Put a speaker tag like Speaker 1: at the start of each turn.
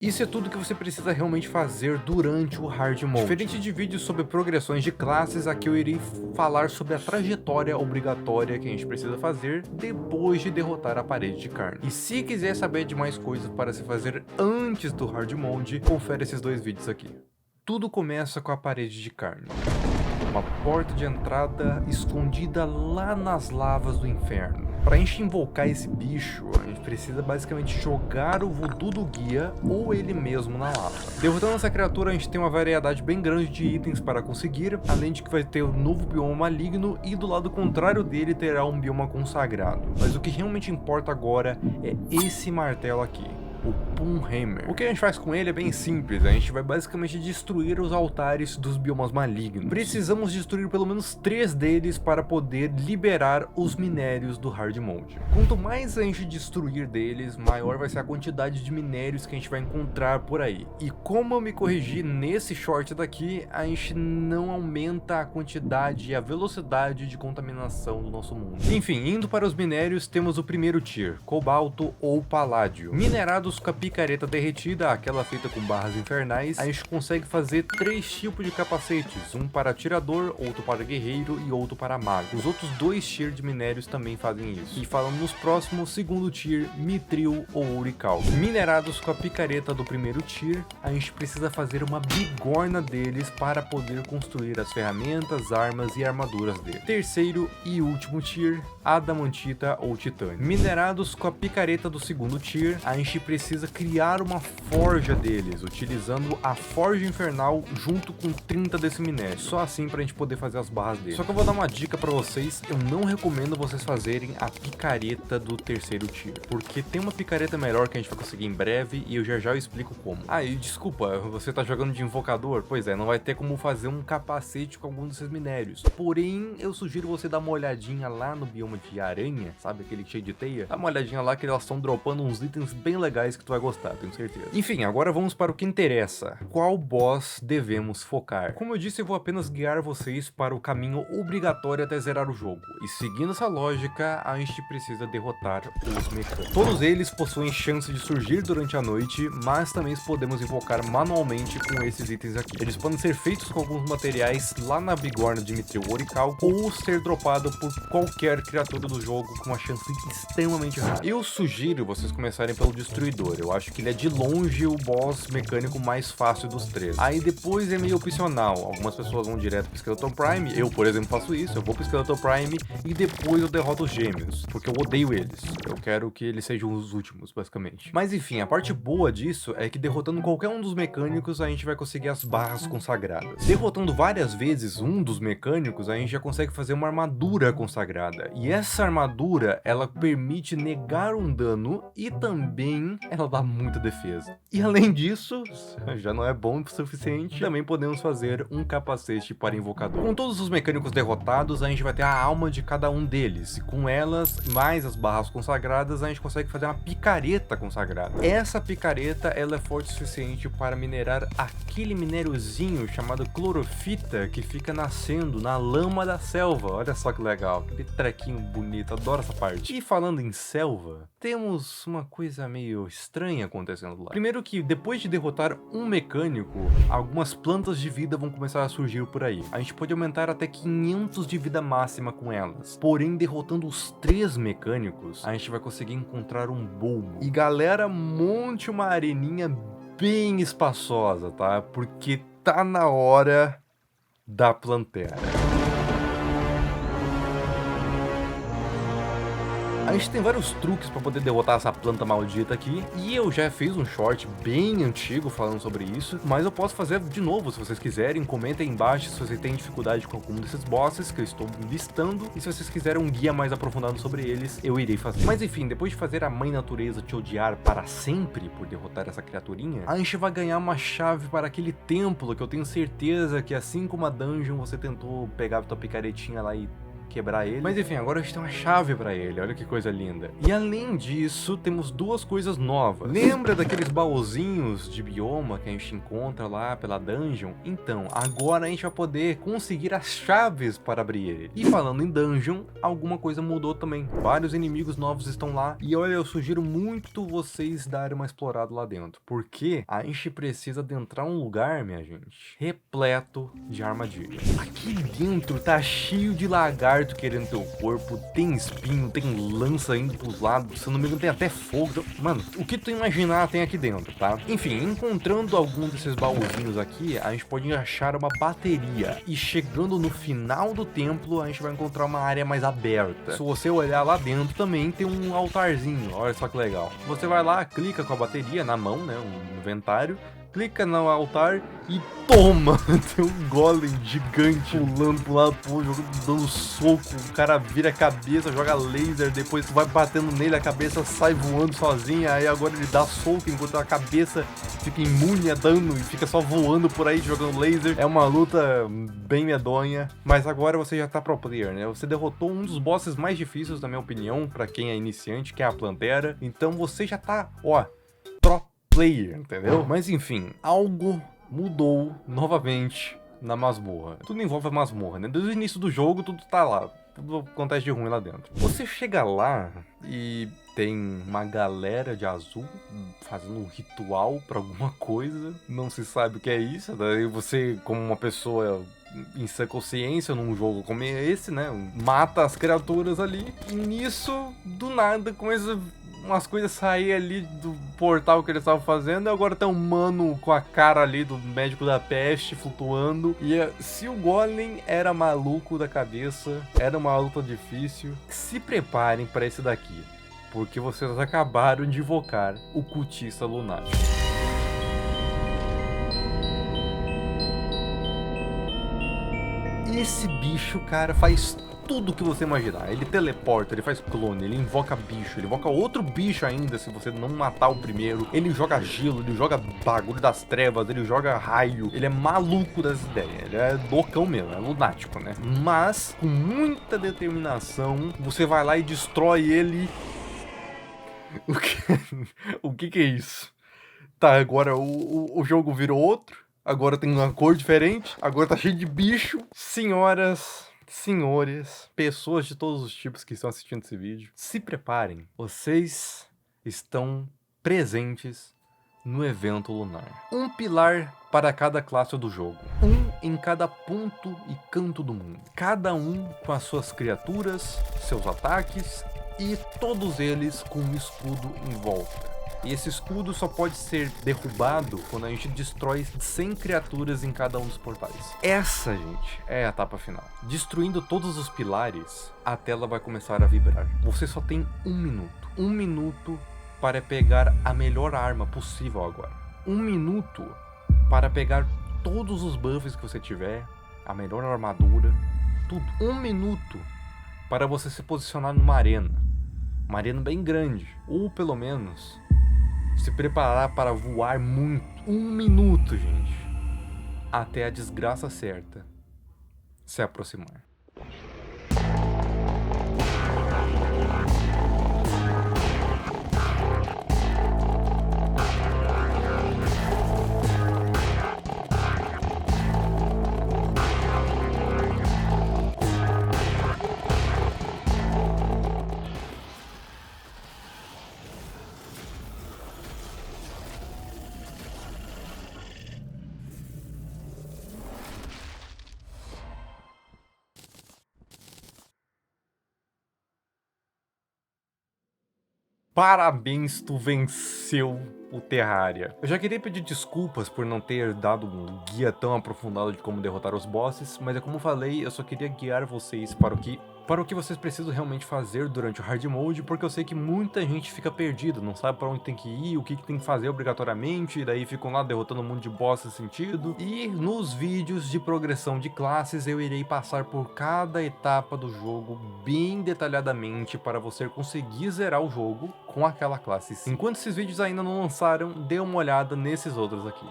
Speaker 1: Isso é tudo que você precisa realmente fazer durante o Hard Mode. Diferente de vídeos sobre progressões de classes, aqui eu irei falar sobre a trajetória obrigatória que a gente precisa fazer depois de derrotar a parede de carne. E se quiser saber de mais coisas para se fazer antes do Hard Mode, confere esses dois vídeos aqui. Tudo começa com a parede de carne. Uma porta de entrada escondida lá nas lavas do inferno. Para a gente invocar esse bicho, a gente precisa basicamente jogar o voodoo do guia ou ele mesmo na lava. Derrotando essa criatura, a gente tem uma variedade bem grande de itens para conseguir, além de que vai ter um novo bioma maligno e do lado contrário dele terá um bioma consagrado. Mas o que realmente importa agora é esse martelo aqui, o Punhammer. O que a gente faz com ele é bem simples, a gente vai basicamente destruir os altares dos biomas malignos. Precisamos destruir pelo menos 3 deles para poder liberar os minérios do Hard Mode. Quanto mais a gente destruir deles, maior vai ser a quantidade de minérios que a gente vai encontrar por aí. E como eu me corrigi nesse short daqui, a gente não aumenta a quantidade e a velocidade de contaminação do nosso mundo. Enfim, indo para os minérios, temos o primeiro tier, cobalto ou paládio. Minerados com a picareta derretida, aquela feita com barras infernais, a gente consegue fazer 3 tipos de capacetes, um para atirador, outro para guerreiro e outro para mago. Os outros 2 tiers de minérios também fazem isso. E falando nos próximos, segundo tier, mitril ou ourical. Minerados com a picareta do primeiro tier, a gente precisa fazer uma bigorna deles para poder construir as ferramentas, armas e armaduras dele. Terceiro e último tier, adamantita ou titânio. Minerados com a picareta do segundo tier, a gente precisa criar uma forja deles, utilizando a forja infernal junto com 30 desse minério. Só assim pra gente poder fazer as barras dele. Só que eu vou dar uma dica pra vocês, eu não recomendo vocês fazerem a picareta do terceiro tier, porque tem uma picareta melhor que a gente vai conseguir em breve e eu já explico como. Ah, e desculpa, você tá jogando de invocador? Pois é, não vai ter como fazer um capacete com algum desses minérios. Porém, eu sugiro você dar uma olhadinha lá no bioma de aranha, sabe aquele cheio de teia? Dá uma olhadinha lá que elas estão dropando uns itens bem legais que tu vai gostar, tenho certeza. Enfim, agora vamos para o que interessa. Qual boss devemos focar? Como eu disse, eu vou apenas guiar vocês para o caminho obrigatório até zerar o jogo. E seguindo essa lógica, a gente precisa derrotar os mecânicos. Todos eles possuem chance de surgir durante a noite, mas também podemos invocar manualmente com esses itens aqui. Eles podem ser feitos com alguns materiais lá na bigorna de Mitril Orical ou ser dropado por qualquer criatura do jogo com uma chance extremamente rara. Eu sugiro vocês começarem pelo Destruidor. Eu acho que ele é de longe o boss mecânico mais fácil dos 3. Aí depois é meio opcional. Algumas pessoas vão direto pro Skeleton Prime. Eu, por exemplo, faço isso. Eu vou pro Skeleton Prime e depois eu derroto os gêmeos, porque eu odeio eles. Eu quero que eles sejam os últimos, basicamente. Mas enfim, a parte boa disso é que derrotando qualquer um dos mecânicos, a gente vai conseguir as barras consagradas. Derrotando várias vezes um dos mecânicos, a gente já consegue fazer uma armadura consagrada. E essa armadura, ela permite negar um dano e também ela dá muita defesa. E além disso, já não é bom o suficiente, também podemos fazer um capacete para invocador. Com todos os mecânicos derrotados, a gente vai ter a alma de cada um deles. E com elas, mais as barras consagradas, a gente consegue fazer uma picareta consagrada. Essa picareta, ela é forte o suficiente para minerar aquele minériozinho chamado clorofita que fica nascendo na lama da selva. Olha só que legal, aquele trequinho bonito, adoro essa parte. E falando em selva, temos uma coisa meio estranha acontecendo lá. Primeiro que depois de derrotar um mecânico, algumas plantas de vida vão começar a surgir por aí. A gente pode aumentar até 500 de vida máxima com elas. Porém, derrotando os 3 mecânicos, a gente vai conseguir encontrar um bulbo. E galera, monte uma areninha bem espaçosa, tá? Porque tá na hora da plantera. A gente tem vários truques para poder derrotar essa planta maldita aqui, e eu já fiz um short bem antigo falando sobre isso, mas eu posso fazer de novo se vocês quiserem. Comentem aí embaixo se vocês têm dificuldade com algum desses bosses que eu estou listando, e se vocês quiserem um guia mais aprofundado sobre eles, eu irei fazer. Mas enfim, depois de fazer a mãe natureza te odiar para sempre por derrotar essa criaturinha, a gente vai ganhar uma chave para aquele templo que eu tenho certeza que, assim como a dungeon, você tentou pegar a tua picaretinha lá e quebrar ele. Mas enfim, agora a gente tem uma chave pra ele, olha que coisa linda. E além disso, temos duas coisas novas. Lembra daqueles baúzinhos de bioma que a gente encontra lá pela dungeon? Então, agora a gente vai poder conseguir as chaves para abrir ele. E falando em dungeon, alguma coisa mudou também. Vários inimigos novos estão lá. E olha, eu sugiro muito vocês darem uma explorada lá dentro. Porque a gente precisa adentrar um lugar, minha gente, repleto de armadilhas. Aqui dentro tá cheio de lagarto querendo teu corpo. Tem espinho, tem lança indo pros lados. Se eu não me engano, tem até fogo. Mano, o que tu imaginar tem aqui dentro, tá? Enfim, encontrando algum desses baúzinhos aqui, a gente pode achar uma bateria. E chegando no final do templo, a gente vai encontrar uma área mais aberta. Se você olhar lá dentro, também tem um altarzinho. Olha só que legal. Você vai lá, clica com a bateria na mão, né? Um inventário. Clica no altar e toma! Tem um golem gigante pulando pro lado pro outro, dando soco. O cara vira a cabeça, joga laser, depois tu vai batendo nele, a cabeça sai voando sozinha. Aí agora ele dá soco enquanto a cabeça fica imune a dano e fica só voando por aí jogando laser. É uma luta bem medonha, mas agora você já tá pro player, né? Você derrotou um dos bosses mais difíceis, na minha opinião, pra quem é iniciante, que é a Plantera. Então você já tá, ó, pro player, entendeu? Mas enfim, algo mudou novamente na masmorra. Tudo envolve a masmorra, né? Desde o início do jogo, tudo tá lá. Tudo acontece de ruim lá dentro. Você chega lá e tem uma galera de azul fazendo um ritual pra alguma coisa. Não se sabe o que é isso. Daí você, como uma pessoa em sã consciência, num jogo como esse, né? Mata as criaturas ali. E nisso, do nada, começa umas coisas sair ali do portal que eles estavam fazendo, e agora tem um mano com a cara ali do médico da peste flutuando. E se o Golem era maluco da cabeça, era uma luta difícil, se preparem para esse daqui, porque vocês acabaram de invocar o cultista lunático. Esse bicho, cara, faz tudo que você imaginar. Ele teleporta, ele faz clone, ele invoca bicho, ele invoca outro bicho ainda se você não matar o primeiro. Ele joga gelo, ele joga bagulho das trevas, ele joga raio. Ele é maluco das ideias, ele é loucão mesmo, é lunático, né? Mas, com muita determinação, você vai lá e destrói ele. O que é isso? Tá, agora o jogo virou outro. Agora tem uma cor diferente. Agora tá cheio de bicho. Senhoras, senhores, pessoas de todos os tipos que estão assistindo esse vídeo, se preparem. Vocês estão presentes no evento lunar. Um pilar para cada classe do jogo. Um em cada ponto e canto do mundo. Cada um com as suas criaturas, seus ataques e todos eles com um escudo em volta. E esse escudo só pode ser derrubado quando a gente destrói 100 criaturas em cada um dos portais. Essa, gente, é a etapa final. Destruindo todos os pilares, a tela vai começar a vibrar. Você só tem 1 minuto. 1 minuto para pegar a melhor arma possível agora. 1 minuto para pegar todos os buffs que você tiver, a melhor armadura, tudo. 1 minuto para você se posicionar numa arena. Uma arena bem grande. Ou pelo menos se preparar para voar muito. 1 minuto, gente. Até a desgraça certa se aproximar. Parabéns, tu venceu o Terraria. Eu já queria pedir desculpas por não ter dado um guia tão aprofundado de como derrotar os bosses, mas é como eu falei, eu só queria guiar vocês para o que vocês precisam realmente fazer durante o Hard Mode, porque eu sei que muita gente fica perdida, não sabe para onde tem que ir, o que tem que fazer obrigatoriamente, e daí ficam lá derrotando um monte de boss sem sentido. E nos vídeos de progressão de classes eu irei passar por cada etapa do jogo bem detalhadamente para você conseguir zerar o jogo com aquela classe. Enquanto esses vídeos ainda não lançaram, dê uma olhada nesses outros aqui.